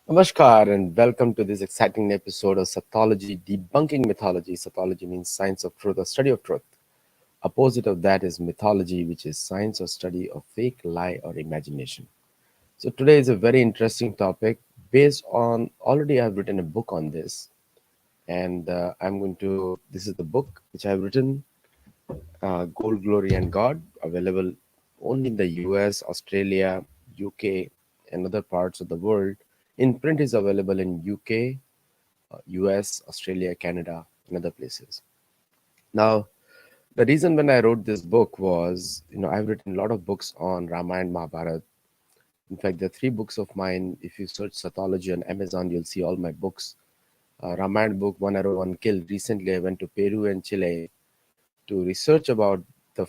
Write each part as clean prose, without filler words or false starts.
Namaskar and welcome to this exciting episode of Sattology, debunking mythology. Sattology means science of truth or study of truth. Opposite of that is mythology, which is science or study of fake, lie, or imagination. So today is a very interesting topic based on already I've written a book on this, and this is the book which I've written, Gold, Glory, and God, available only in the US, Australia, UK, and other parts of the world. In print is available in UK, US, Australia, Canada, and other places. Now, the reason when I wrote this book was, I've written a lot of books on Ramayana, Mahabharata. In fact, there are three books of mine. If you search Sattology on Amazon, you'll see all my books. Ramayana book, One Arrow, One Kill. Recently, I went to Peru and Chile to research about the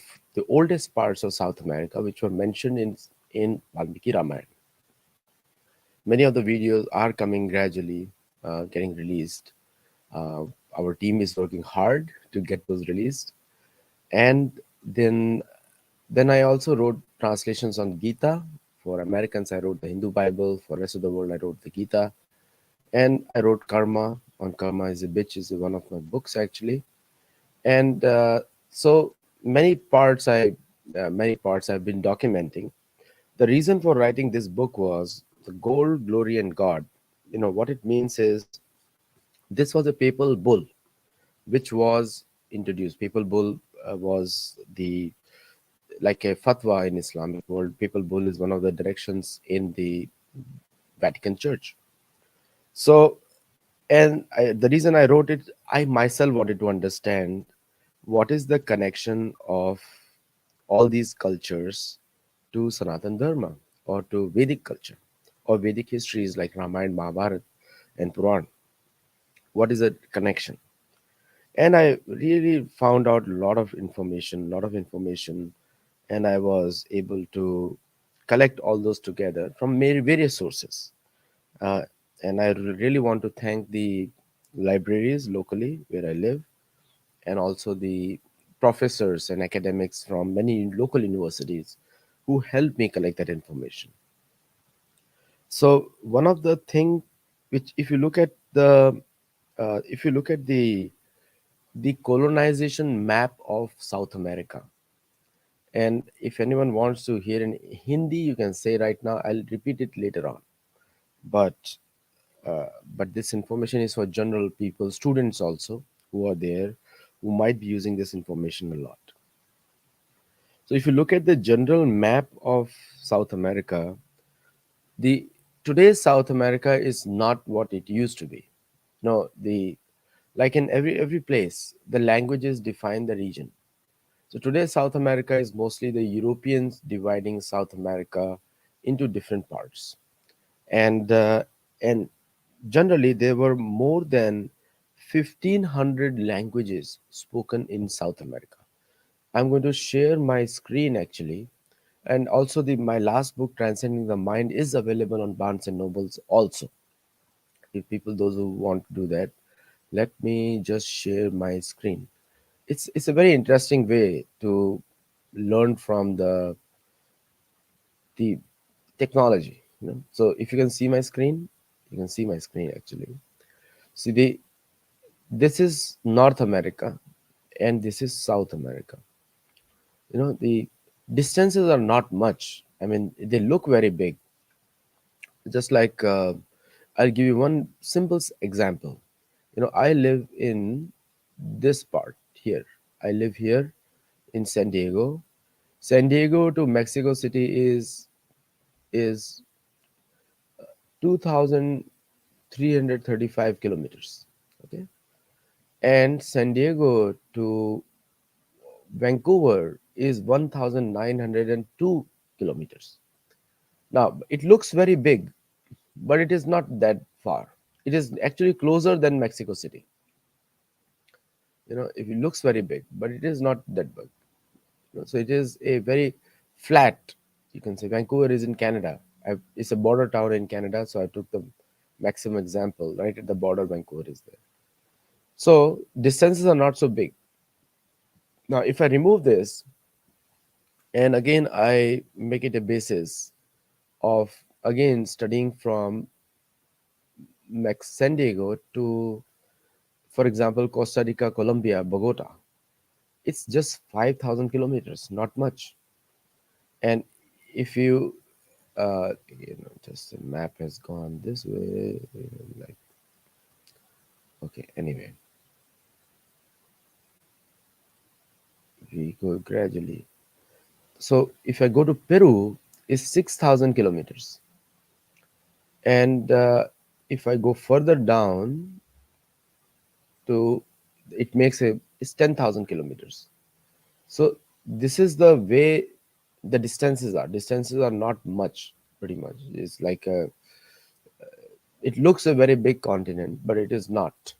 oldest parts of South America, which were mentioned in Valmiki Ramayana. Many of the videos are coming gradually, getting released. Uh, our team is working hard to get those released. And then I also wrote translations on Gita. For Americans, I wrote the Hindu Bible. For rest of the world, I wrote the Gita. And I wrote Karma. On Karma is a Bitch is one of my books actually. And so many parts I've been documenting. The reason for writing this book was the gold, glory, and God. What it means is this was a papal bull which was introduced. Papal bull was the like a fatwa in Islamic world. Papal bull is one of the directions in the Vatican Church. So, the reason I wrote it, I myself wanted to understand what is the connection of all these cultures to Sanatan Dharma or to Vedic culture or Vedic histories like Ramayana, Mahabharata, and Puran. What is the connection? And I really found out a lot of information, and I was able to collect all those together from various sources. Uh, and I really want to thank the libraries locally where I live, and also the professors and academics from many local universities who helped me collect that information. So one of the thing which, if you look at the colonization map of South America, and if anyone wants to hear in Hindi, you can say right now. I'll repeat it later on. But uh, but this information is for general people, students also who are there, who might be using this information a lot. So if you look at the general map of South America, the today's South America is not what it used to be. No, the like in every place, the languages define the region. So today, South America is mostly the Europeans dividing South America into different parts, and generally there were more than 1,500 languages spoken in South America. I'm going to share my screen actually, and also the my last book, Transcending the Mind, is available on Barnes and Nobles also. If people those who want to do that, let me just share my screen. It's a very interesting way to learn from the technology. So if you can see my screen, you can see my screen actually. See, this is North America and this is South America. The distances are not much. I mean, they look very big. Just like I'll give you one simple example. I live in this part here. I live here in San Diego. San Diego to Mexico City is 2,335 kilometers. Okay, and San Diego to Vancouver is 1,902 kilometers. Now it looks very big, but it is not that far. It is actually closer than Mexico City. If it looks very big, but it is not that big. So it is a very flat. You can say Vancouver is in Canada. It's a border town in Canada, so I took the maximum example. Right at the border, Vancouver is there. So distances are not so big. Now, if I remove this, and again I make it a basis of again studying from San Diego to, for example, Costa Rica, Colombia, Bogota, it's just 5,000 kilometers, not much. And if you, just the map has gone this way, like, okay, anyway, we go gradually. So if I go to Peru, it's 6,000 kilometers. And if I go further down to, it makes it's 10,000 kilometers. So this is the way the distances are. Distances are not much, pretty much. It's like it looks a very big continent, but it is not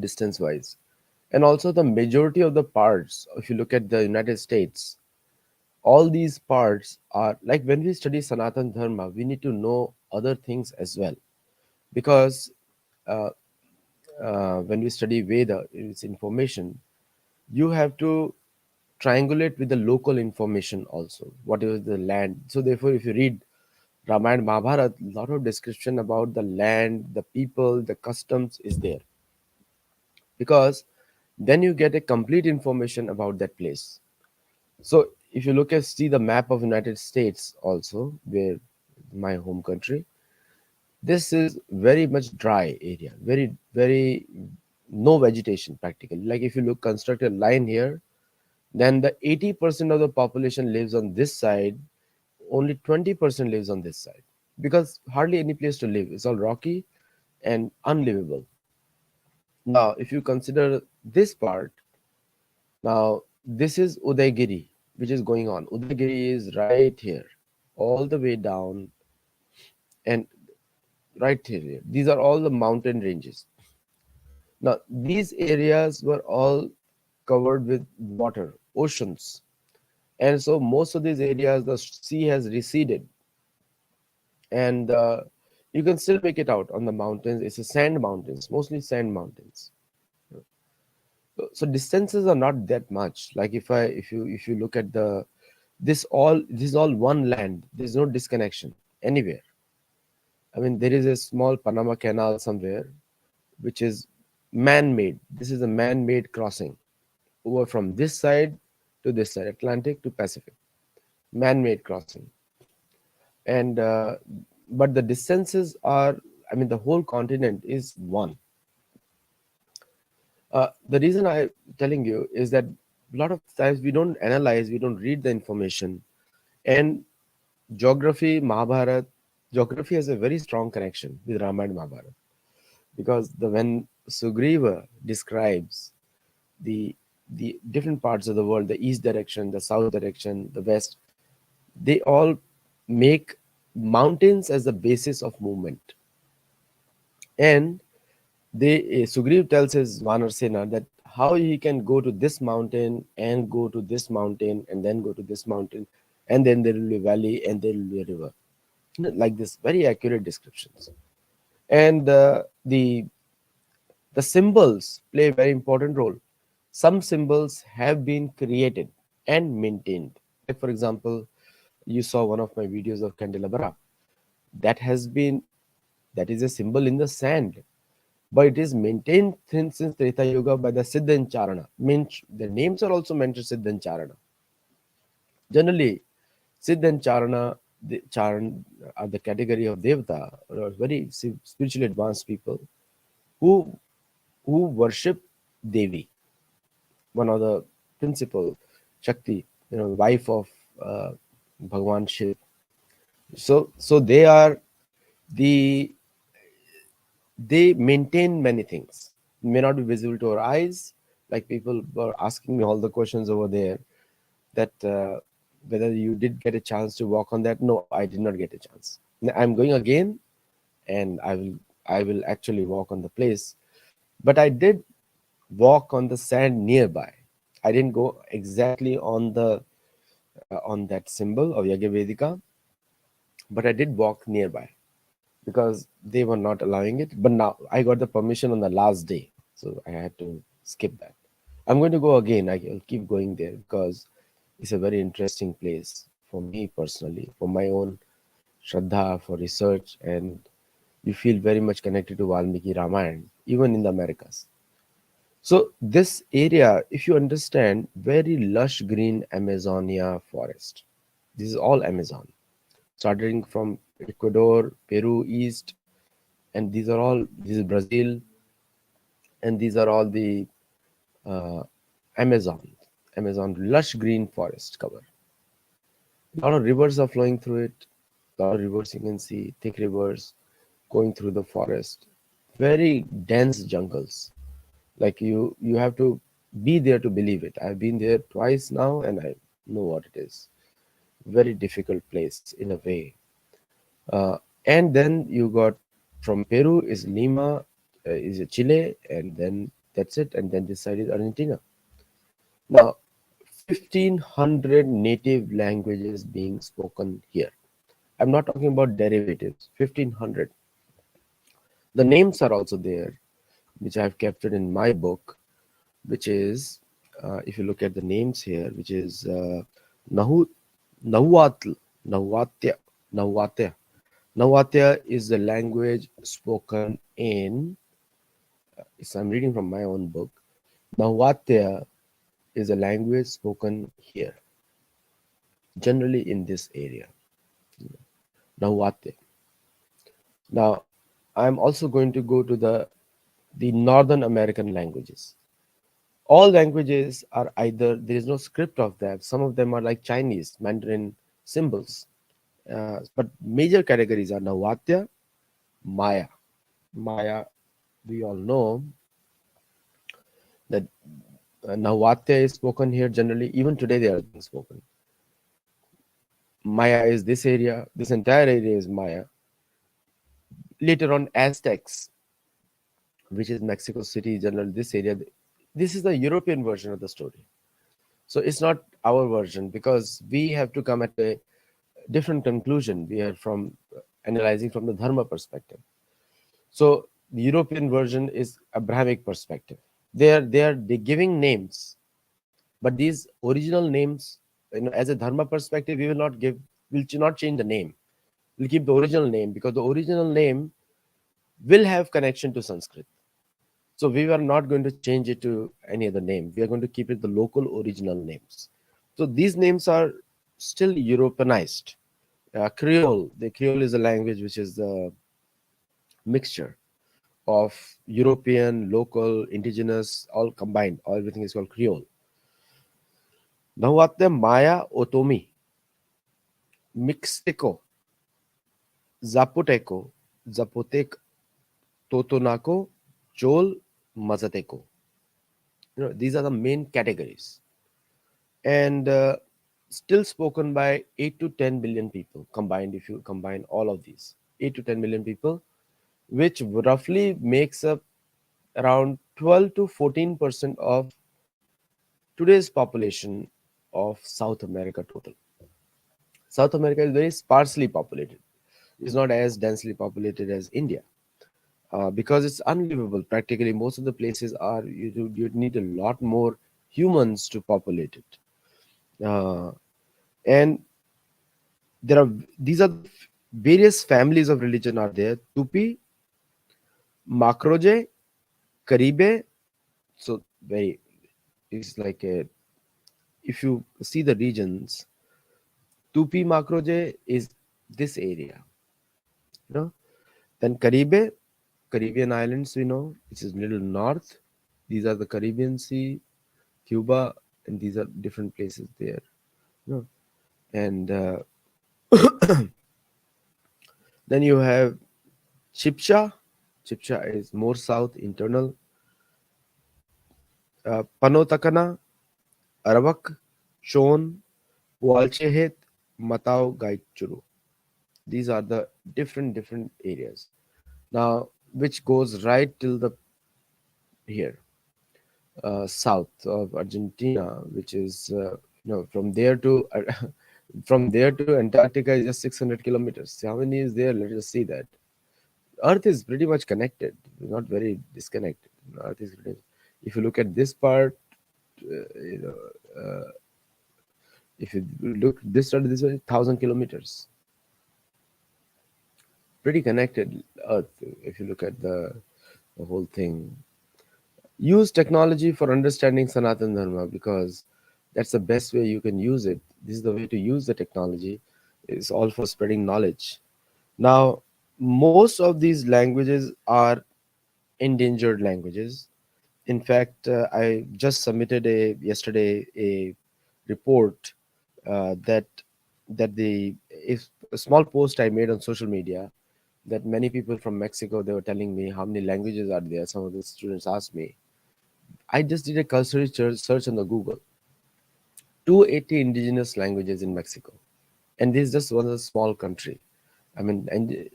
distance wise. And also the majority of the parts, if you look at the United States, all these parts are like when we study Sanatan Dharma, we need to know other things as well. Because uh, when we study Veda, its information, you have to triangulate with the local information also. What is the land? So therefore, if you read Ramayana, Mahabharata, a lot of description about the land, the people, the customs is there, because then you get a complete information about that place. So if you look at see the map of United States also, where my home country, this is very much dry area, very no vegetation practically. Like if you look construct a line here, then the 80% of the population lives on this side, only 20% lives on this side, because hardly any place to live. It's all rocky and unlivable. Now if you consider this part, now this is Udaygiri, which is going on. Udaygiri is right here, all the way down, and right here. These are all the mountain ranges. Now these areas were all covered with water, oceans, and so most of these areas the sea has receded, and you can still make it out on the mountains. It's a sand mountains, mostly sand mountains. So distances are not that much. Like if you look at the this is all one land. There's no disconnection anywhere. I mean, there is a small Panama Canal somewhere, which is man-made. This is a man-made crossing over from this side to this side, Atlantic to Pacific, man-made crossing. And but the distances are, I mean, the whole continent is one. The reason I'm telling you is that a lot of times we don't analyze, we don't read the information. And geography, Mahabharata, geography has a very strong connection with Ramayana and Mahabharata, because when Sugriva describes the the different parts of the world, the east direction, the south direction, the west, they all make mountains as the basis of movement. And Sugriv tells his Vanar Sena that how he can go to this mountain and go to this mountain and then go to this mountain, and then there will be a valley and there will be a river. Like this, very accurate descriptions. And the symbols play a very important role. Some symbols have been created and maintained. Like for example, you saw one of my videos of candelabra. That has been that is a symbol in the sand, but it is maintained since Treta Yuga by the Siddha and Charana. Means the names are also mentioned Siddha and Charana. Generally, Siddha and Charana, the Charan are the category of Devata, or very spiritually advanced people who worship Devi, one of the principal Shakti, wife of uh, Bhagwan Shiv. So they are the they maintain many things. May not be visible to our eyes. Like people were asking me all the questions over there, that whether you did get a chance to walk on that. No, I did not get a chance. I'm going again, and I will actually walk on the place. But I did walk on the sand nearby. I didn't go exactly on that symbol of Yagyavedika, but I did walk nearby, because they were not allowing it. But now I got the permission on the last day, so I had to skip that. I'm going to go again. I'll keep going there, because it's a very interesting place for me personally, for my own Shraddha, for research, and You feel very much connected to Valmiki Ramayana, even in the Americas. So this area, if you understand, very lush green Amazonia forest. This is all Amazon, starting from Ecuador, Peru, East, and this is Brazil, and these are all the uh, Amazon, Amazon lush green forest cover. A lot of rivers are flowing through it. A lot of rivers you can see, thick rivers going through the forest. Very dense jungles. Like you have to be there to believe it. I've been there twice now, and I know what it is. Very difficult place in a way. Uh, and then you got from Peru is Lima, is Chile, and then that's it. And then this side is Argentina. Now, 1500 native languages being spoken here. I'm not talking about derivatives. 1500. The names are also there, which I've captured in my book, which is, if you look at the names here, which is Nahu, Nahuatl, Nahuatya, Nahuatya. Nahuatya is the language spoken in, so I'm reading from my own book. Nahuatya is a language spoken here, generally in this area. Nahuatl. Now, I'm also going to go to the Northern American languages. All languages are either, there is no script of that. Some of them are like Chinese, Mandarin symbols. But major categories are Nahuatl, Maya. Maya, we all know that Nahuatl is spoken here generally. Even today, they are being spoken. Maya is this area, this entire area is Maya. Later on, Aztecs, which is Mexico City, general, this area. This is the European version of the story. So it's not our version because we have to come at a different conclusion. We are from analyzing from the Dharma perspective. So the European version is Abrahamic perspective. They giving names, but these original names, as a Dharma perspective, we will not give, will not change the name. We'll keep the original name because the original name will have connection to Sanskrit. So we are not going to change it to any other name. We are going to keep it the local original names. So these names are still Europeanized. Creole, the Creole is a language which is the mixture of European, local, indigenous, all combined. All everything is called Creole. Now what the Maya Otomi, Mixteco, Zapoteco, Zapotec, Totonaco, Chol, Mazateco. These are the main categories. And still spoken by 8 to 10 billion people combined, if you combine all of these 8 to 10 million people, which roughly makes up around 12 to 14% of today's population of South America total. South America is very sparsely populated. It's not as densely populated as India, because it's unlivable. Practically most of the places are, you need a lot more humans to populate it. And there are, these are the various families of religion are there: Tupi, Macroje, Caribe. So very, it's like a, if you see the regions, Tupi Macroje is this area, you know. Then Caribe, Caribbean islands, we know, which is little north. These are the Caribbean Sea, Cuba, and these are different places there, you know. And then you have Chipcha. Chipcha is more south, internal. Panotakana, Arawak, Shon, Walchehet, Matao, Gaichuru. These are the different areas. Now, which goes right till the here, south of Argentina, which is from there to from there to Antarctica is just 600 kilometers. See how many is there? Let us see that. Earth is pretty much connected, not very disconnected. Earth is pretty, if you look at this part, if you look this side this way, 1,000 kilometers. pretty connected Earth. If you look at the whole thing, use technology for understanding Sanatan Dharma, because that's the best way you can use it. This is the way to use the technology. It's all for spreading knowledge. Now, most of these languages are endangered languages. In fact, I just submitted a yesterday a report that the if a small post I made on social media, that many people from Mexico, they were telling me how many languages are there. Some of the students asked me. I just did a cursory search on the Google. 280 indigenous languages in Mexico, and this just was a small country. I mean, and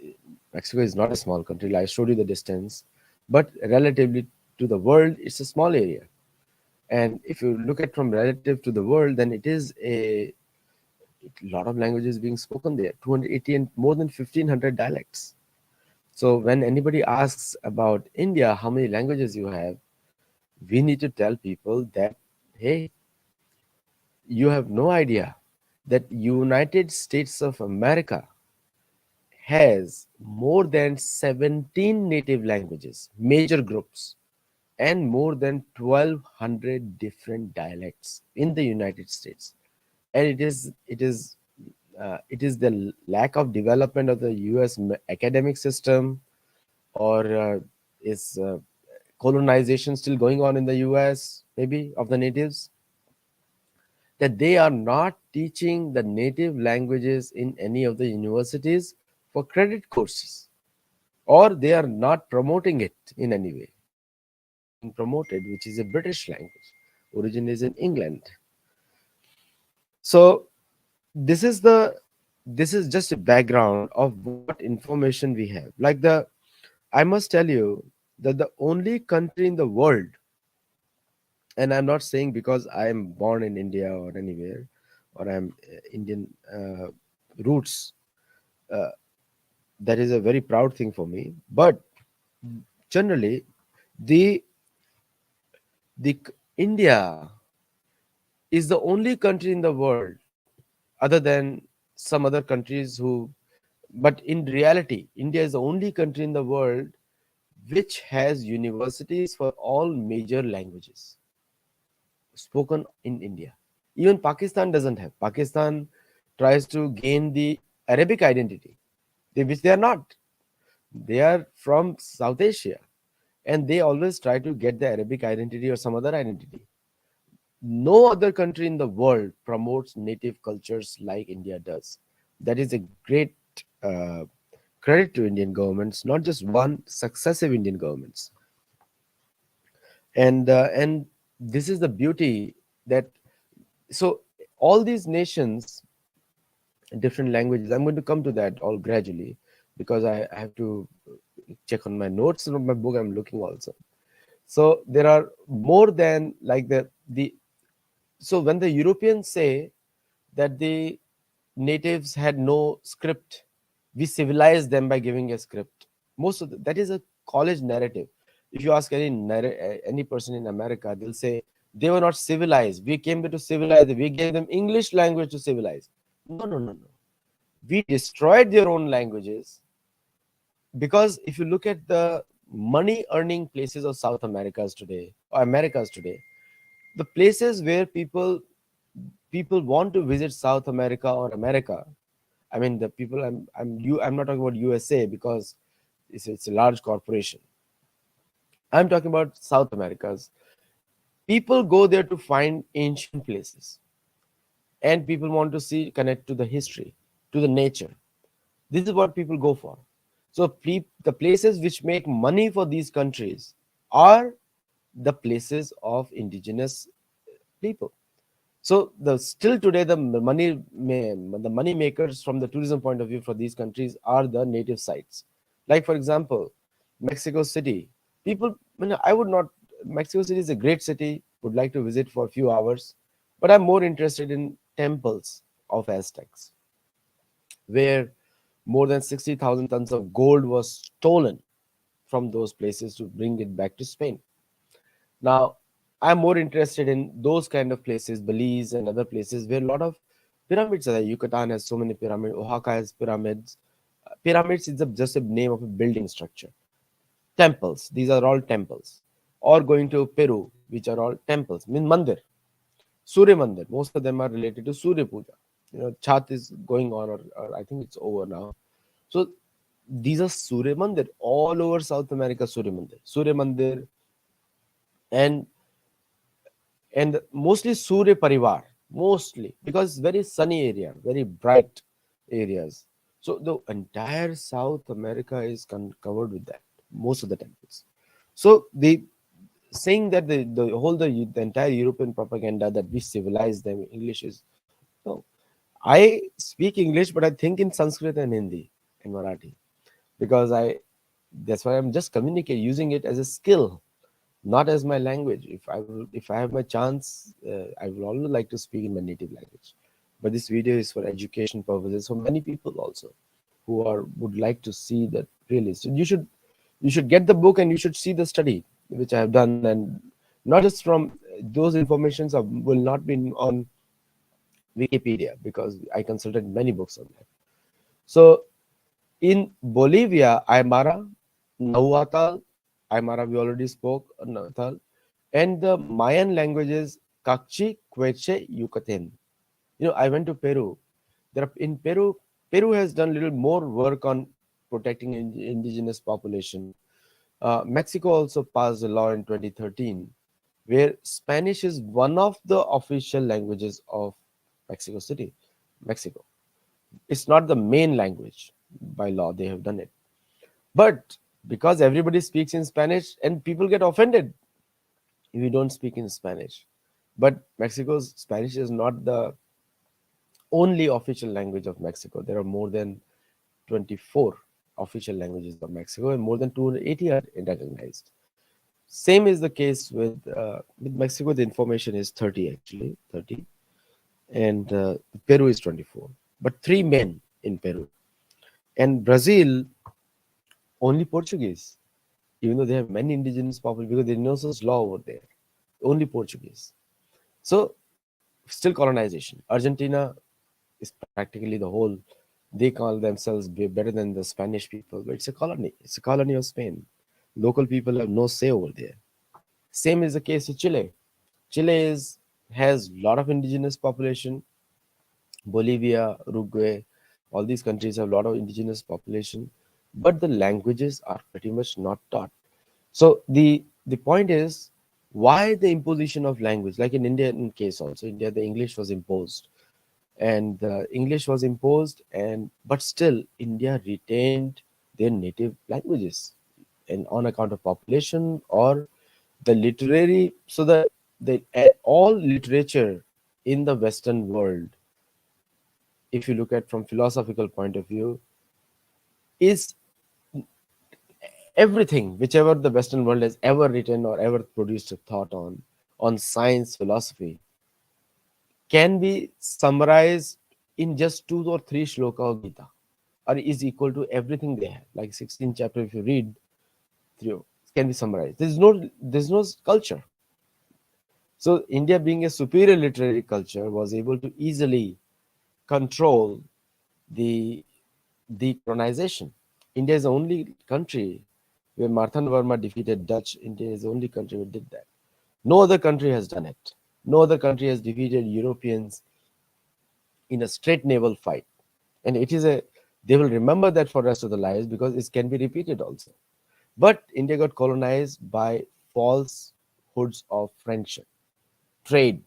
Mexico is not a small country. Like I showed you the distance, but relatively to the world, it's a small area. And if you look at from relative to the world, then it is a lot of languages being spoken there. 280 and more than 1,500 dialects. So when anybody asks about India, how many languages you have, we need to tell people that, hey, you have no idea that United States of America has more than 17 native languages, major groups, and more than 1,200 different dialects in the United States. And it is the lack of development of the U.S. academic system, or is colonization still going on in the U.S. maybe of the natives, that they are not teaching the native languages in any of the universities for credit courses, or they are not promoting it in any way. Only one is being promoted, which is a British language. Origin is in England. So this is the this is just a background of what information we have. Like I must tell you that the only country in the world, and I'm not saying because I am born in India or anywhere, or I'm Indian roots. Uh, that is a very proud thing for me. But generally, the India is the only country in the world, other than some other countries who, but in reality, India is the only country in the world which has universities for all major languages spoken in India. Even Pakistan doesn't have. Pakistan tries to gain the Arabic identity, which they are not. They are from South Asia, and they always try to get the Arabic identity or some other identity. No other country in the world promotes native cultures like India does. That is a great uh, credit to Indian governments, not just one, successive Indian governments. And this is the beauty, that so all these nations, different languages. I'm going to come to that all gradually, because I have to check on my notes and on my book. I'm looking also. So there are more than like the so when the Europeans say that the natives had no script, we civilized them by giving a script. That is a college narrative. If you ask any person in America, they'll say they were not civilized. We came here to civilize. We gave them English language to civilize. No, no, no, no. We destroyed their own languages, because if you look at the money earning places of South Americas today, or Americas today, the places where people want to visit South America or America. I mean, the people I'm not talking about USA, because it's a large corporation. I'm talking about South Americas. People go there to find ancient places, and people want to see, connect to the history, to the nature. This is what people go for. So the places which make money for these countries are the places of indigenous people. So the still today the money makers from the tourism point of view for these countries are the native sites. Like for example, Mexico City. People, I would not. Mexico City is a great city. Would like to visit for a few hours, but I'm more interested in temples of Aztecs, where more than 60,000 tons of gold was stolen from those places to bring it back to Spain. Now, I'm more interested in those kind of places, Belize and other places where a lot of pyramids are there. Yucatan has so many pyramids. Oaxaca has pyramids. Pyramids is just a name of a building structure. Temples, these are all temples. Or going to Peru, which are all temples, mean mandir. Surya Mandir, most of them are related to Surya Puja. Chat is going on, or I think it's over now. So these are Surya Mandir all over South America. Surya Mandir, and mostly Surya Parivar, mostly because very sunny area, very bright areas. So the entire South America is covered with that. Most of the temples. So the saying that the entire European propaganda that we civilize them, English is no. I speak English, but I think in Sanskrit and Hindi and Marathi because that's why I'm just communicating using it as a skill, not as my language. If I have my chance, I will always like to speak in my native language. But this video is for education purposes for many people also who are would like to see that really. So you should get the book and you should see the study which I have done, and not just from those informations will not be on Wikipedia because I consulted many books on that. So in Bolivia, Aymara, Nahuatl, Aymara we already spoke, Nahuatl, and the Mayan languages Kaqchi, Queche, Yucatan. I went to Peru. In Peru, Peru has done a little more work on protecting indigenous population. Mexico also passed a law in 2013 where Spanish is one of the official languages of Mexico City, Mexico. It's not the main language by law, they have done it. But because everybody speaks in Spanish and people get offended if you don't speak in Spanish. But Mexico's Spanish is not the only official language of Mexico. There are more than 24 official languages of Mexico and more than 280 are recognized. Same is the case with Mexico. The information is 30 actually, 30, and Peru is 24. But three men in Peru. And Brazil, only Portuguese, even though they have many indigenous populations because there is no such law over there. Only Portuguese. So still colonization. Argentina is practically the whole. They call themselves better than the Spanish people, but it's a colony. It's a colony of Spain. Local people have no say over there. Same is the case with Chile. Chile has a lot of indigenous population. Bolivia, Uruguay, all these countries have a lot of indigenous population, but the languages are pretty much not taught. So the point is why the imposition of language, like in Indian case also, India the English was imposed, and English was imposed, and but still India retained their native languages, and on account of population or the literary, so the all literature in the Western world, if you look at from philosophical point of view, is everything whichever the Western world has ever written or ever produced a thought on science, philosophy, can be summarized in just two or three shloka of Gita, or is equal to everything they have. Like 16 chapter, if you read through, can be summarized. There's no culture. So India, being a superior literary culture, was able to easily control the decolonization. India is the only country where Marthan Verma defeated Dutch. India is the only country who did that. No other country has done it. No other country has defeated Europeans in a straight naval fight. And they will remember that for the rest of their lives because it can be repeated also. But India got colonized by falsehoods of friendship. Trade.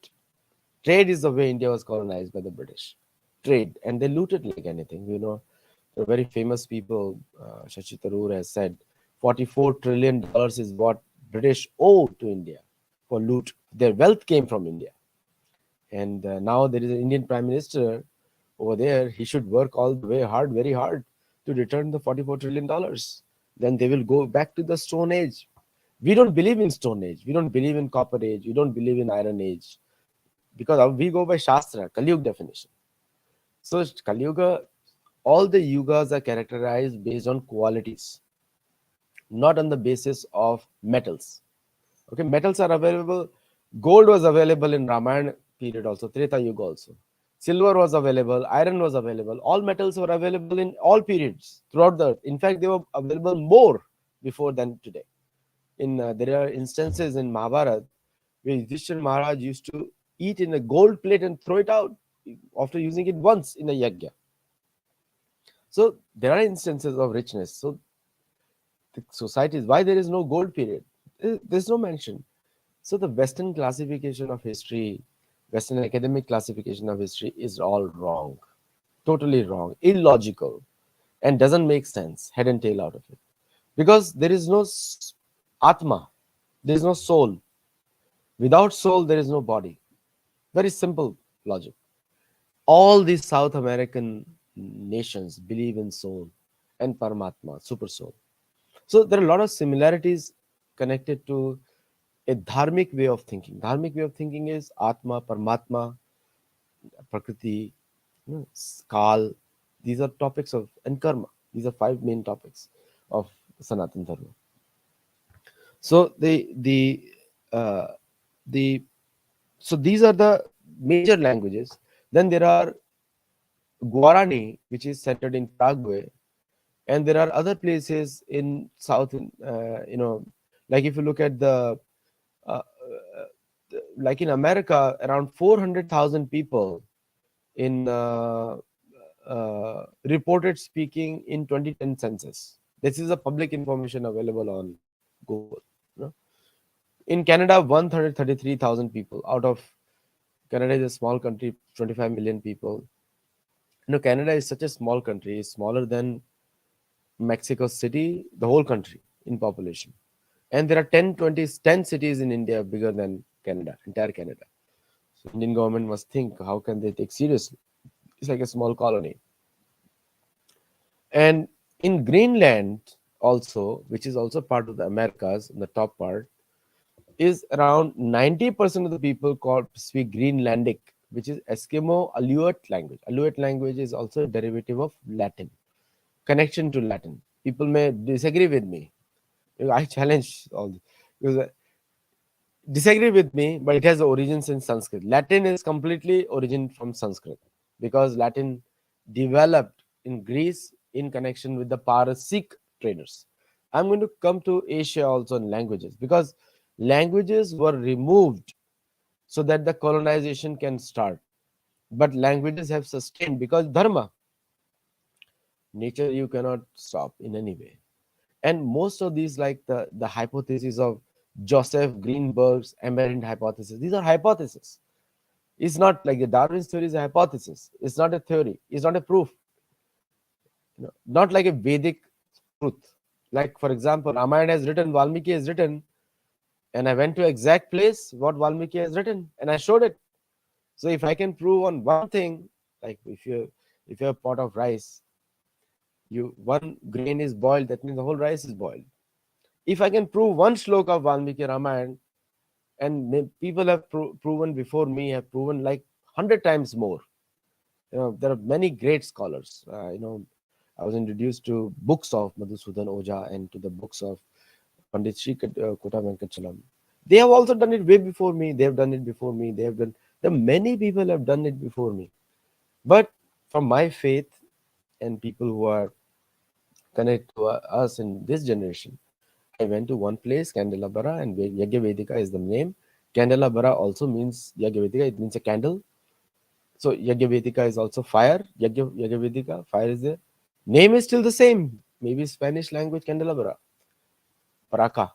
Trade is the way India was colonized by the British. Trade. And they looted like anything. The very famous people, Shashi Tharoor has said, $44 trillion is what British owe to India for loot. Their wealth came from India. And now there is an Indian Prime Minister over there. He should work all the way hard, very hard, to return the $44 trillion. Then they will go back to the Stone Age. We don't believe in Stone Age. We don't believe in Copper Age. We don't believe in Iron Age because we go by Shastra, Kali Yuga definition. So Kali Yuga, all the yugas are characterized based on qualities, not on the basis of metals. Okay, metals are available. Gold was available in Ramayana period also, Treta Yuga also. Silver was available, iron was available, all metals were available in all periods throughout the earth. In fact, they were available more before than today. There are instances in Mahabharata where Yudhishthira Maharaj used to eat in a gold plate and throw it out after using it once in a yajna. So there are instances of richness. So the societies, why there is no gold period? There's no mention. So the Western classification of history, Western academic classification of history is all wrong, totally wrong, illogical, and doesn't make sense, head and tail out of it. Because there is no atma, there is no soul. Without soul, there is no body. Very simple logic. All these South American nations believe in soul and Paramatma, super soul. So there are a lot of similarities connected to a dharmic way of thinking. Dharmic way of thinking is Atma, Paramatma, Prakriti, Kal. These are topics of, and Karma. These are five main topics of Sanatan Dharma. So uh, the so these are the major languages. Then there are Guarani, which is centered in Paraguay, and there are other places in South. Like if you look at uh, like in America, around 400,000 people in reported speaking in 2010 census. This is a public information available on Google. You know. In Canada, 133,000 people. Out of Canada is a small country, 25 million people. Canada is such a small country, it's smaller than Mexico City, the whole country in population. And there are 10 cities in India bigger than Canada, entire Canada. So Indian government must think, how can they take seriously? It's like a small colony. And in Greenland also, which is also part of the Americas, in the top part, is around 90% of the people speak Greenlandic, which is Eskimo Aleut language. Aleut language is also a derivative of Latin, connection to Latin. People may disagree with me. I challenge all this because disagree with me, but it has origins in Sanskrit. Latin is completely origin from Sanskrit because Latin developed in Greece in connection with the Parasic traders. I'm going to come to Asia also in languages because languages were removed so that the colonization can start. But languages have sustained because dharma, nature you cannot stop in any way. And most of these, like the hypothesis of Joseph Greenberg's aberrant hypothesis, these are hypotheses. It's not like the Darwin's theory is a hypothesis. It's not a theory. It's not a proof. Not like a Vedic truth. Like for example, Ramayana has written, Valmiki has written, and I went to exact place what Valmiki has written, and I showed it. So if I can prove on one thing, like if you have a pot of rice, you one grain is boiled, that means the whole rice is boiled. If I can prove one slok of Valmiki Ramayana, and people have proven before me, have proven like 100 times more. There are many great scholars. I was introduced to books of Madhusudan Oja and to the books of Pandit Sri Kota Venkachalam. They have also done it way before me. They have done it before me. They have done. There are many people have done it before me. But from my faith and people who are connected to us in this generation, I went to one place, Candelabra, and Yagyavedika is the name. Candelabra also means Yagyavedika, it means a candle. So Yagyavedika is also fire. Yagyavedika, fire is there. Name is still the same. Maybe Spanish language, Candelabra. Paraka.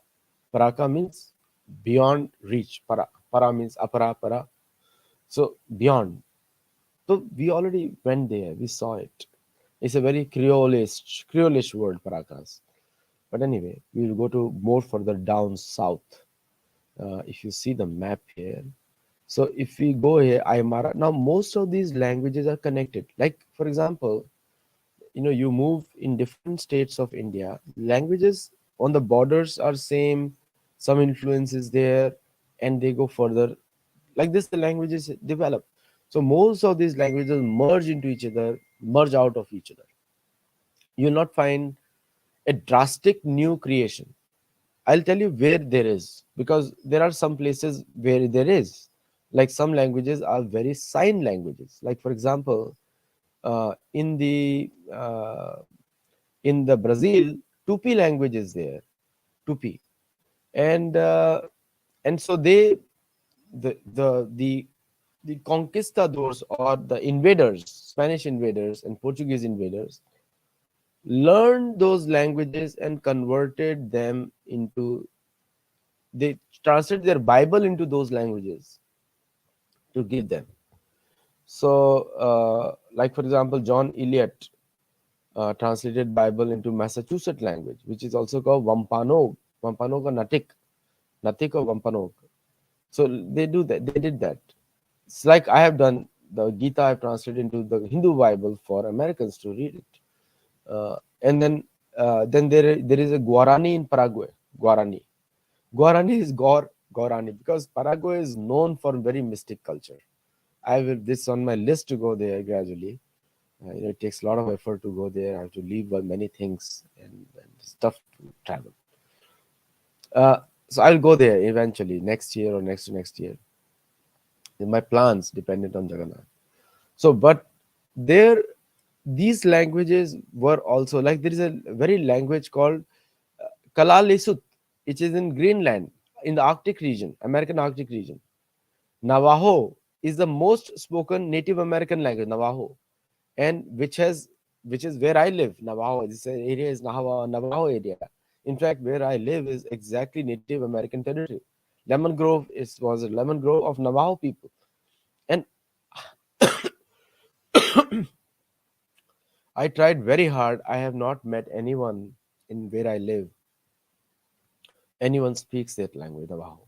Paraka means beyond reach. Para means apara, para. So beyond. So we already went there. We saw it. It's a very Creolish word, Parakas. But anyway, we will go to more further down south. If you see the map here, so if we go here, Aymara. Now most of these languages are connected. Like for example, you move in different states of India. Languages on the borders are same. Some influence is there, and they go further. Like this, the languages develop. So most of these languages merge into each other, merge out of each other. You'll not find a drastic new creation. I'll tell you where there is, because there are some places where there is. Like some languages are very sign languages. Like for example, uh, in the uh, in the Brazil, Tupi language is there, Tupi, and so the the conquistadors or the invaders, Spanish invaders and Portuguese invaders, learned those languages and converted them into, they translated their Bible into those languages to give them. So, like for example, John Eliot translated Bible into Massachusetts language, which is also called Wampanoag, Wampanoag or Natik, Natik or Wampanoag. So they do that. They did that. It's like I have done the Gita. I've translated into the Hindu Bible for Americans to read it. And then there is a Guarani in Paraguay. Guarani. Guarani is Guarani because Paraguay is known for very mystic culture. I will this on my list to go there gradually. It takes a lot of effort to go there. I have to leave many things and stuff to travel. Uh, so I'll go there eventually next year or next to next year. My plans dependent on Jagannath. So, but there, these languages were also like there is a very language called Kalaallisut, which is in Greenland, in the Arctic region, American Arctic region. Navajo is the most spoken Native American language, Navajo, and which is where I live. Navajo, this area is Navajo area. In fact, where I live is exactly Native American territory. Lemon Grove was a lemon grove of Navajo people, and I tried very hard. I have not met anyone in where I live. Anyone speaks that language, Navajo.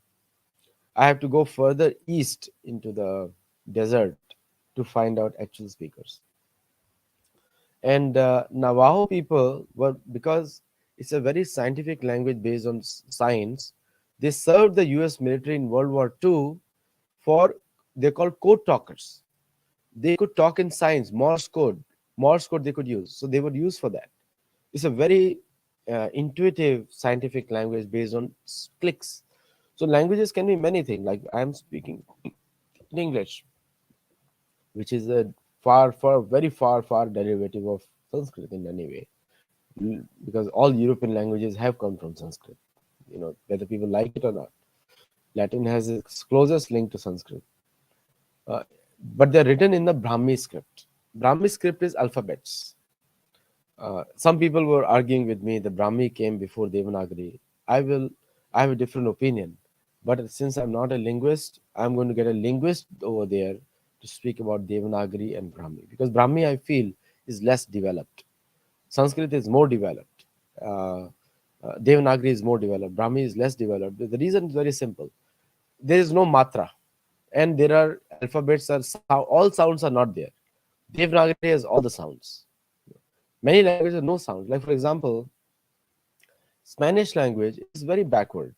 I have to go further east into the desert to find out actual speakers. And Navajo people were, because it's a very scientific language based on science, they served the US military in World War II for, they're called code talkers. They could talk in science, Morse code they could use. So they would use for that. It's a very intuitive scientific language based on clicks. So languages can be many things. Like I'm speaking in English, which is a far derivative of Sanskrit in any way, because all European languages have come from Sanskrit. Whether people like it or not, Latin has its closest link to Sanskrit, uh, but they're written in the Brahmi script. Brahmi script is alphabets. Some people were arguing with me the Brahmi came before Devanagari. I will, I have a different opinion, but since I'm not a linguist, I'm going to get a linguist over there to speak about Devanagari and Brahmi, because Brahmi I feel is less developed. Sanskrit is more developed. Uh, Devanagari is more developed. Brahmi is less developed. The reason is very simple. There is no matra, and there are alphabets are all sounds are not there. Devanagari has all the sounds. Many languages have no sounds. Like for example, Spanish language is very backward.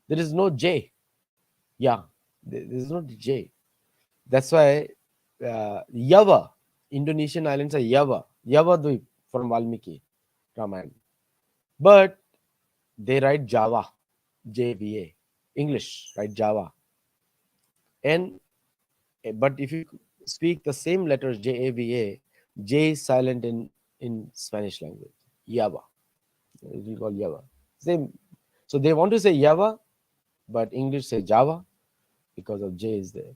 There is no J. Yeah, there is no J. That's why Java, Indonesian islands are Java, Java Dweep from Valmiki Ramayana. But they write Java, JVA. English, write Java. And but if you speak the same letters JAVA, J is silent in Spanish language. Java. It will call Java. Same. So they want to say Java, but English say Java because of J is there.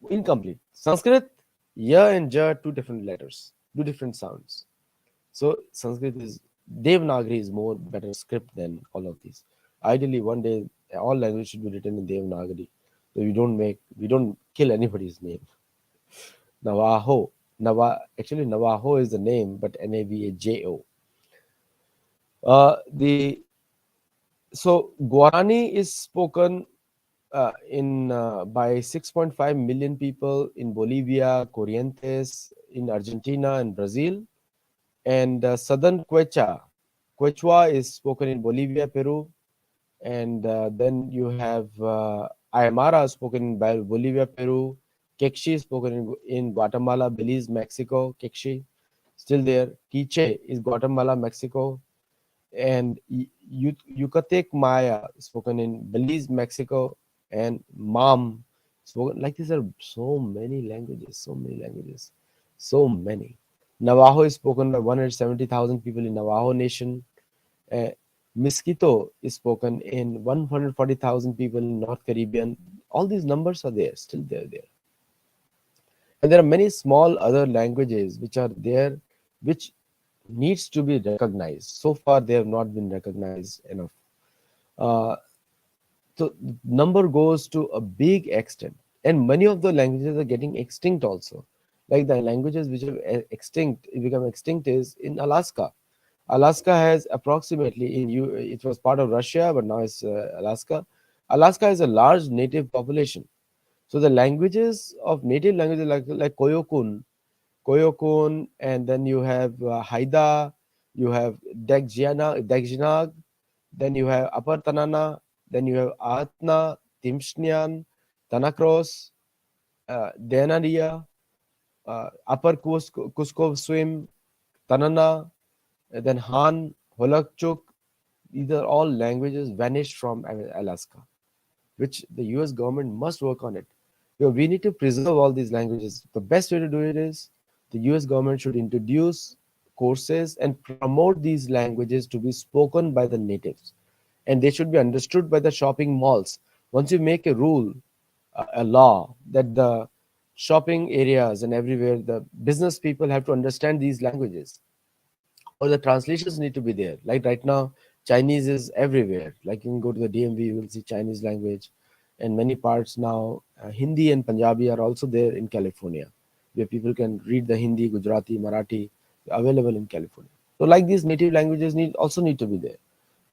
Incomplete. Sanskrit, Ya and Ja, two different letters, two different sounds. So Sanskrit is, Devanagari is more better script than all of these. Ideally, one day all language should be written in Devanagari, so we don't kill anybody's name. Navajo, actually Navajo is the name, but Navajo. The So Guarani is spoken by 6.5 million people in Bolivia, Corrientes, in Argentina and Brazil, and Southern Quechua is spoken in Bolivia, Peru, and then you have Aymara spoken in Bolivia, Peru, Quechua spoken in Guatemala, Belize, Mexico, Quechua, still there. Quiche is Guatemala, Mexico, and Yucatec Maya spoken in Belize, Mexico, and Mam spoken. Like these are so many languages, so many languages, so many. Navajo is spoken by 170,000 people in Navajo Nation. uh, Miskito is spoken in 140,000 people in North Caribbean. All these numbers are there, still there. And there are many small other languages which are there, which needs to be recognized. So far, they have not been recognized enough. Uh, so number goes to a big extent, and many of the languages are getting extinct also. Like the languages which have become extinct is in Alaska. Alaska has approximately it was part of Russia, but now it's Alaska. Alaska has a large native population. So the languages of native languages like Koyokun, and then you have Haida, you have Degjianag, then you have Upper Tanana, then you have Aatna, Timshnian, Tanakros, Denaria, Upper Kuskov Swim, Tanana, and then Han, Holakchuk. These are all languages vanished from Alaska, which the US government must work on it. We need to preserve all these languages. The best way to do it is the US government should introduce courses and promote these languages to be spoken by the natives. And they should be understood by the shopping malls. Once you make a rule, a law that the shopping areas and everywhere the business people have to understand these languages, or the translations need to be there. Like right now, Chinese is everywhere. Like you can go to the DMV, you will see Chinese language, and many parts now, Hindi and Punjabi are also there in California, where people can read the Hindi, Gujarati, Marathi, available in California. So, like these native languages need to be there,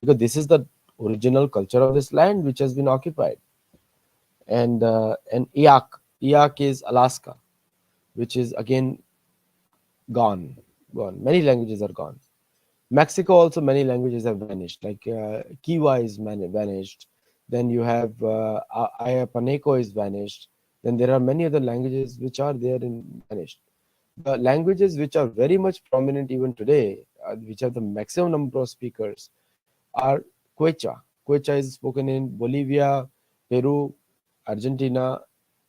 because this is the original culture of this land which has been occupied. And Iyak is Alaska, which is again gone, gone. Many languages are gone. Mexico also, many languages have vanished. Like Kiwa is vanished. Then you have Ayapaneco is vanished. Then there are many other languages which are there and vanished. The languages which are very much prominent even today, which have the maximum number of speakers, are Quechua. Quechua is spoken in Bolivia, Peru, Argentina.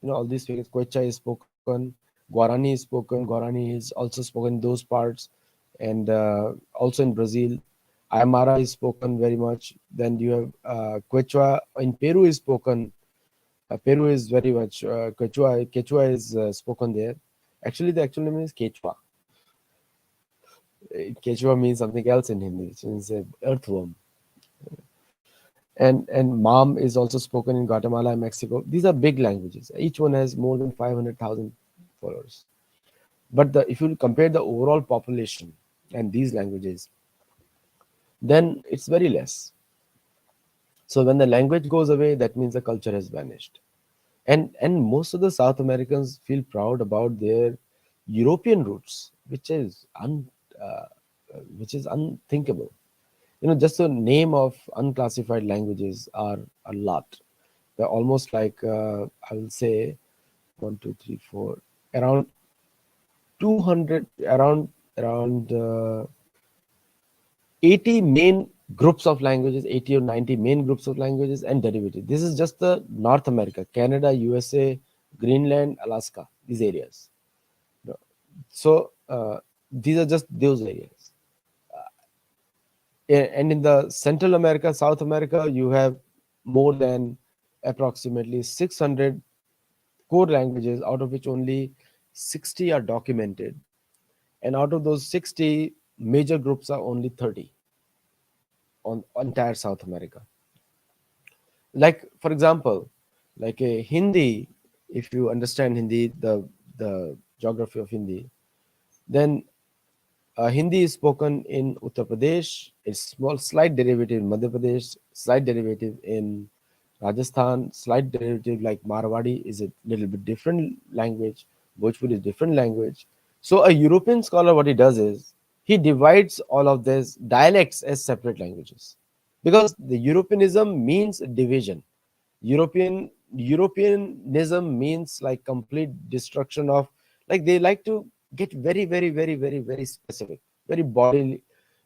All these places. Quechua is spoken. Guarani is spoken. Guarani is also spoken in those parts, and also in Brazil. Aymara is spoken very much. Then you have Quechua in Peru is spoken. Peru is very much Quechua. Quechua is spoken there. Actually, the actual name is Quechua. Quechua means something else in Hindi, which means earthworm. And Mam is also spoken in Guatemala and Mexico. These are big languages. Each one has more than 500,000 followers. But if you compare the overall population and these languages, then it's very less. So when the language goes away, that means the culture has vanished. And most of the South Americans feel proud about their European roots, uh, which is unthinkable. Just the name of unclassified languages are a lot. They're almost like I will say one, two, three, four, around 200, around 80 main groups of languages, 80 or 90 main groups of languages and derivatives. This is just the North America, Canada, USA, Greenland, Alaska, these areas. So these are just those areas. And in the Central America, South America, you have more than approximately 600 core languages, out of which only 60 are documented. And out of those 60, major groups are only 30 on entire South America. Like, for example, like a Hindi, if you understand Hindi, the geography of Hindi, then Hindi is spoken in Uttar Pradesh. It's small, slight derivative in Madhya Pradesh, slight derivative in Rajasthan, slight derivative like Marwadi is a little bit different language. Bhojpuri is different language. So a European scholar, what he does is he divides all of these dialects as separate languages, because the Europeanism means division. Europeanism means like complete destruction of, like they like to get very, very, very, very, very specific, very bodily,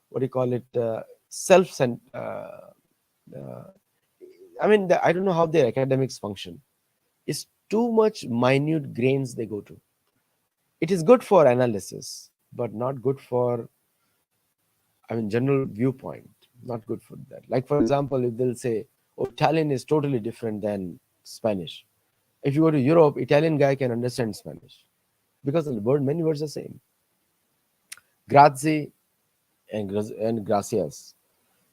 what do you call it, self-cent. Uh, I mean, I don't know how their academics function. It's too much minute grains they go to. It is good for analysis, but not good for, I mean, general viewpoint. Not good for that. Like, for example, if they'll say, oh, Italian is totally different than Spanish. If you go to Europe, Italian guy can understand Spanish because the word, many words are same. Grazie and gracias.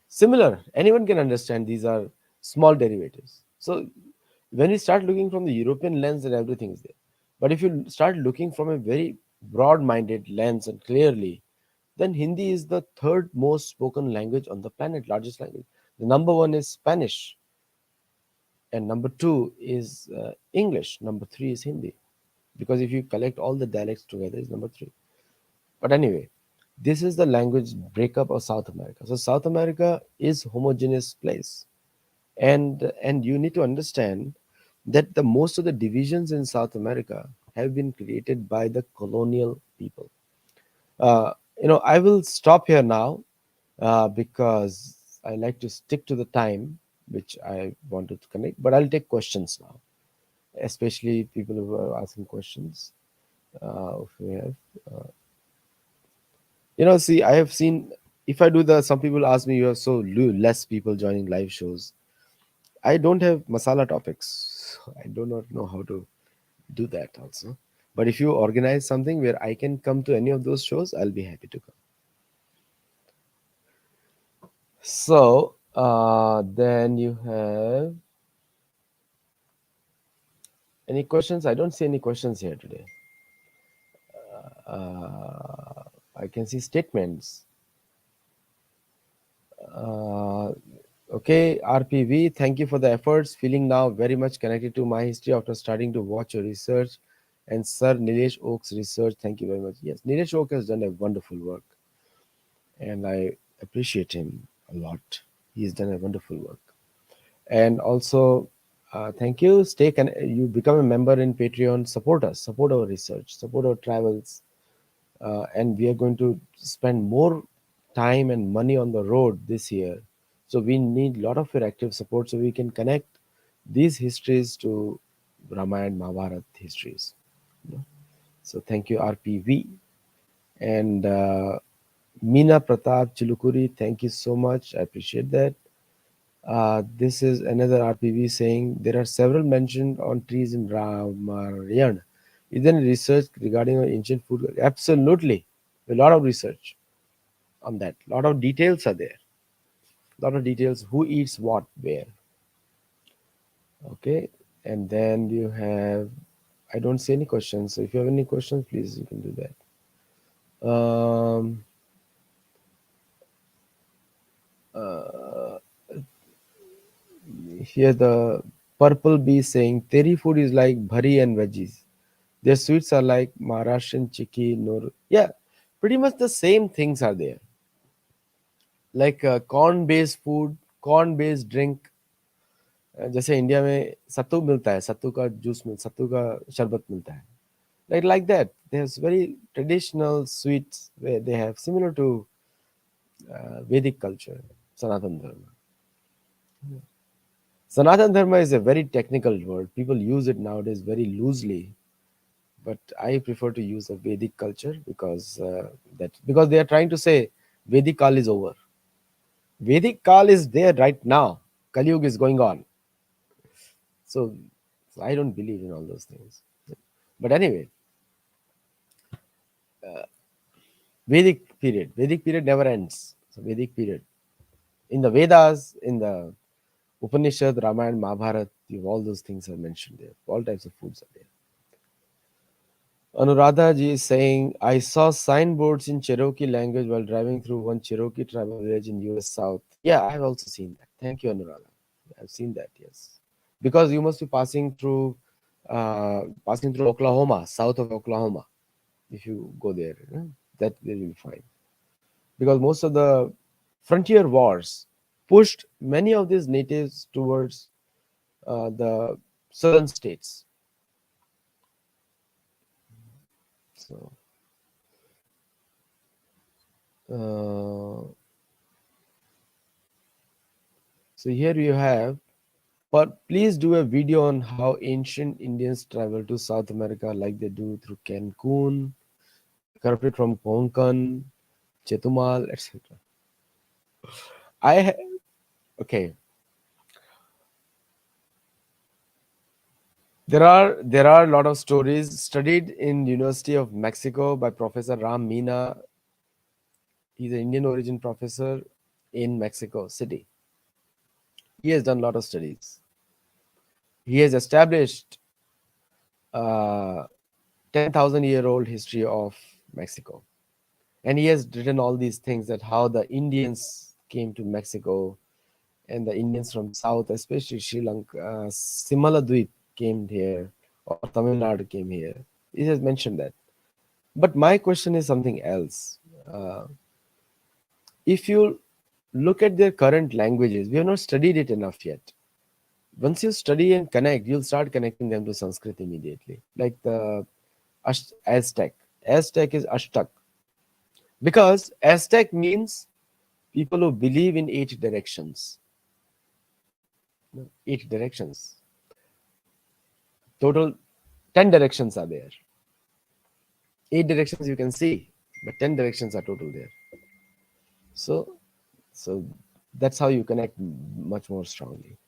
Similar, anyone can understand these are small derivatives. So when you start looking from the European lens, then everything is there. But if you start looking from a very broad-minded lens and clearly, then Hindi is the third most spoken language on the planet, largest language. The number one is Spanish, and number two is English. Number three is Hindi, because if you collect all the dialects together, is number three. But anyway, this is the language breakup of South America. So South America is homogeneous place, and you need to understand that the most of the divisions in South America have been created by the colonial people. Uh, I will stop here now because I like to stick to the time which I wanted to connect. But I'll take questions now, especially people who are asking questions. If we have, see, I have seen. If I do the, some people ask me, you have so less people joining live shows. I don't have masala topics. I do not know how to do that also. But if you organize something where I can come to any of those shows, I'll be happy to come. So then you have any questions? I don't see any questions here today. I can see statements. Uh, okay, RPV, thank you for the efforts. Feeling now very much connected to my history after starting to watch your research. And Sir Nilesh Oak's research, thank you very much. Yes, Nilesh Oak has done a wonderful work, and I appreciate him a lot. He's done a wonderful work. And also, thank you. You become a member in Patreon. Support us, support our research, support our travels, and we are going to spend more time and money on the road this year. So we need a lot of your active support so we can connect these histories to Ramayana, Mahabharata histories. you know. So thank you, RPV. And Meena Pratap Chilukuri, thank you so much. I appreciate that. This is another RPV saying there are several mentioned on trees in Ramayana. Is there any research regarding ancient food? Absolutely. A lot of research on that. A lot of details are there. A lot of details. Who eats what, where. Okay. And then you have, I don't see any questions. So if you have any questions, please, you can do that. Here the purple bee saying, Teri food is like bhari and veggies. Their sweets are like Maharashtrian chikki, nor. Yeah, pretty much the same things are there. Like corn-based food, corn-based drink. जैसे India में सत्तू मिलता है, सत्तू का juice मिल, सत्तू का शरबत मिलता है. Like that. There's very traditional sweets where they have similar to Vedic culture, Sanatan Dharma. Sanatan Dharma is a very technical word. People use it nowadays very loosely, but I prefer to use a Vedic culture because they are trying to say Vedic Kal is over. Vedic Kal is there right now. Kali Yuga is going on. So, so I don't believe in all those things. But anyway, Vedic period never ends. So Vedic period. In the Vedas, in the Upanishad, Ramayana, Mahabharata, all those things are mentioned there. All types of foods are there. Anuradha ji is saying, I saw signboards in Cherokee language while driving through one Cherokee tribal village in US South. Yeah, I have also seen that. Thank you, Anuradha. I've seen that, yes. Because you must be passing through Oklahoma, south of Oklahoma. If you go there, that will be fine. Because most of the frontier wars pushed many of these natives towards the southern states. So, uh, so here you have But please do a video on how ancient Indians travel to South America like they do through Cancun, corrupted from Konkan, Chetumal, etc. I ha- okay. There are a lot of stories studied in University of Mexico by Professor Ram Meena. He's an Indian origin professor in Mexico City. He has done a lot of studies. He has established 10,000-year-old history of Mexico. And he has written all these things that how the Indians came to Mexico and the Indians from south, especially Sri Lanka, Simala came here or Tamil Nadu came here. He has mentioned that. But my question is something else. Uh, if you look at their current languages, we have not studied it enough yet. Once you study and connect, you'll start connecting them to Sanskrit immediately. Like the Aztec. Aztec is Ashtak. Because Aztec means people who believe in eight directions. No, eight directions. Total 10 directions are there. Eight directions you can see, but 10 directions are total there. So, so that's how you connect much more strongly.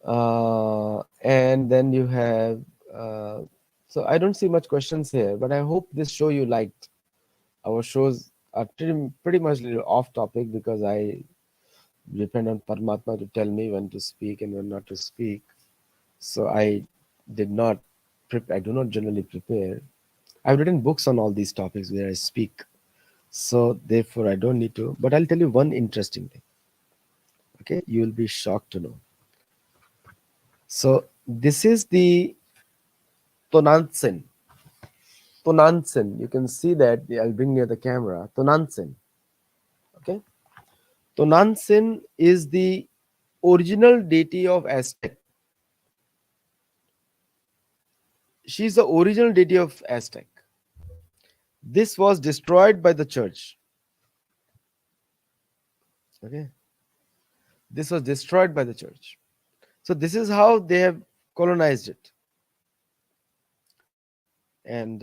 And then you have, so I don't see much questions here, but I hope this show you liked. Our shows are pretty much a little off topic because I depend on Paramatma to tell me when to speak and when not to speak. So I did not I do not generally prepare. I've written books on all these topics where I speak. So therefore I don't need to. But I'll tell you one interesting thing. Okay, you will be shocked to know. So this is the Tonantzin. Tonantzin. You can see that. I'll bring near the camera. Tonantzin. Okay. Tonantzin is the original deity of Aztec. She's the original deity of Aztec. This was destroyed by the church. Okay. This was destroyed by the church. So this is how they have colonized it. And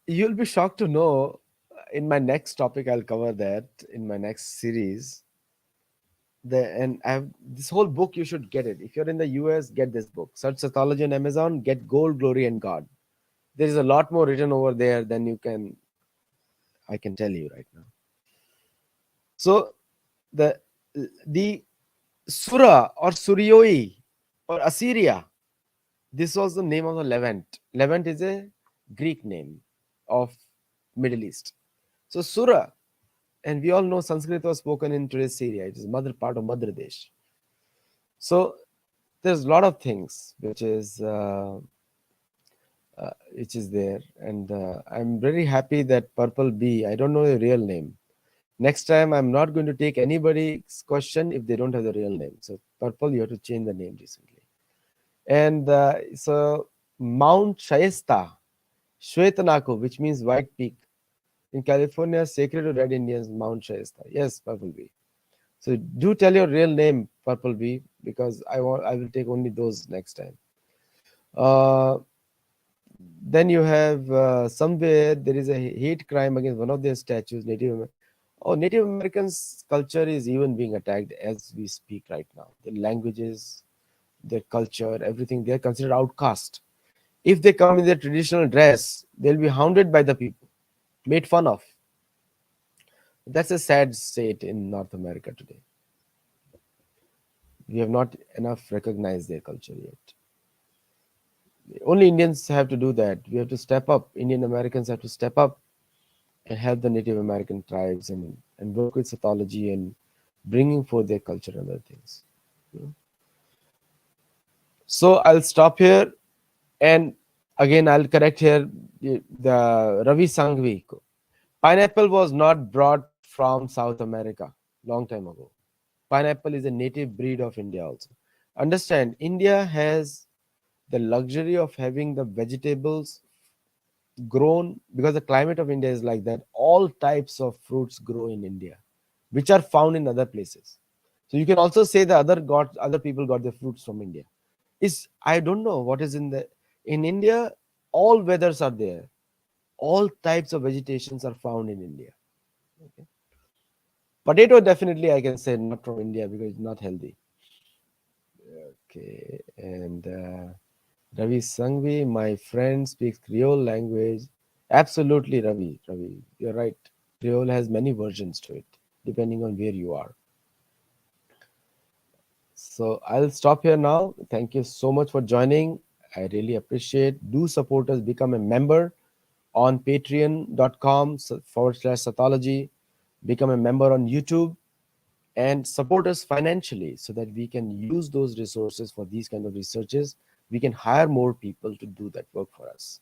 you'll be shocked to know in my next topic, I'll cover that in my next series. And I have this whole book, you should get it. If you're in the US, get this book. Search Sattology on Amazon, get Gold, Glory, and God. There is a lot more written over there than I can tell you right now. So the the Sura or Suryoi or Assyria, this was the name of the Levant. Levant is a Greek name of Middle East. So Sura, and we all know Sanskrit was spoken in today's Syria. It is mother part of Madhya Pradesh. So there's a lot of things which is there, and I'm very happy that Purple Bee. I don't know your real name. Next time, I'm not going to take anybody's question if they don't have the real name. So Purple, you have to change the name recently. And so Mount Shayesta, Shwetanako, which means white peak. In California, sacred to red Indians, Mount Shayesta. Yes, Purple Bee. So do tell your real name, Purple Bee, because I will take only those next time. Uh, then you have somewhere there is a hate crime against one of their statues, Native Americans' culture is even being attacked as we speak right now. Their languages, their culture, everything, they're considered outcast. If they come in their traditional dress, they'll be hounded by the people, made fun of. That's a sad state in North America today. We have not enough recognized their culture yet. Only Indians have to do that. We have to step up. Indian Americans have to step up and help the Native American tribes and work with Sattology and bringing forth their culture and other things. So I'll stop here, and again I'll correct here the Ravi Sangvi. Pineapple was not brought from South America long time ago. Pineapple is a native breed of India also. Understand, India has the luxury of having the vegetables grown because the climate of India is like that. All types of fruits grow in India. which are found in other places. So you can also say the other people got their fruits from India. Is I don't know what is in India. All weathers are there. All types of vegetations are found in India. Okay. Potato definitely I can say not from India because it's not healthy. Okay, and Ravi Sangvi, my friend, speaks Creole language. Absolutely, Ravi. Ravi, you're right. Creole has many versions to it, depending on where you are. So I'll stop here now. Thank you so much for joining. I really appreciate. Do support us. Become a member on patreon.com// Sattology. Become a member on YouTube and support us financially so that we can use those resources for these kind of researches. We can hire more people to do that work for us.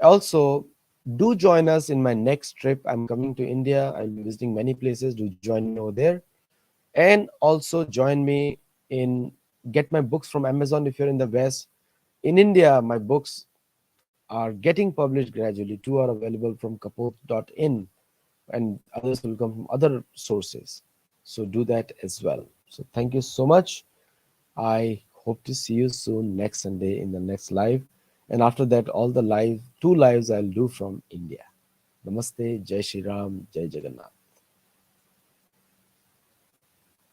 Also, do join us in my next trip. I'm coming to India. I'll be visiting many places. Do join me over there. And also join me in get my books from Amazon if you're in the West. In India, my books are getting published gradually. Two are available from kapoth.in and others will come from other sources. So do that as well. So thank you so much. I hope to see you soon next Sunday in the next live. And after that, all the live, two lives I'll do from India. Namaste, Jai Shri Ram, Jai Jagannath.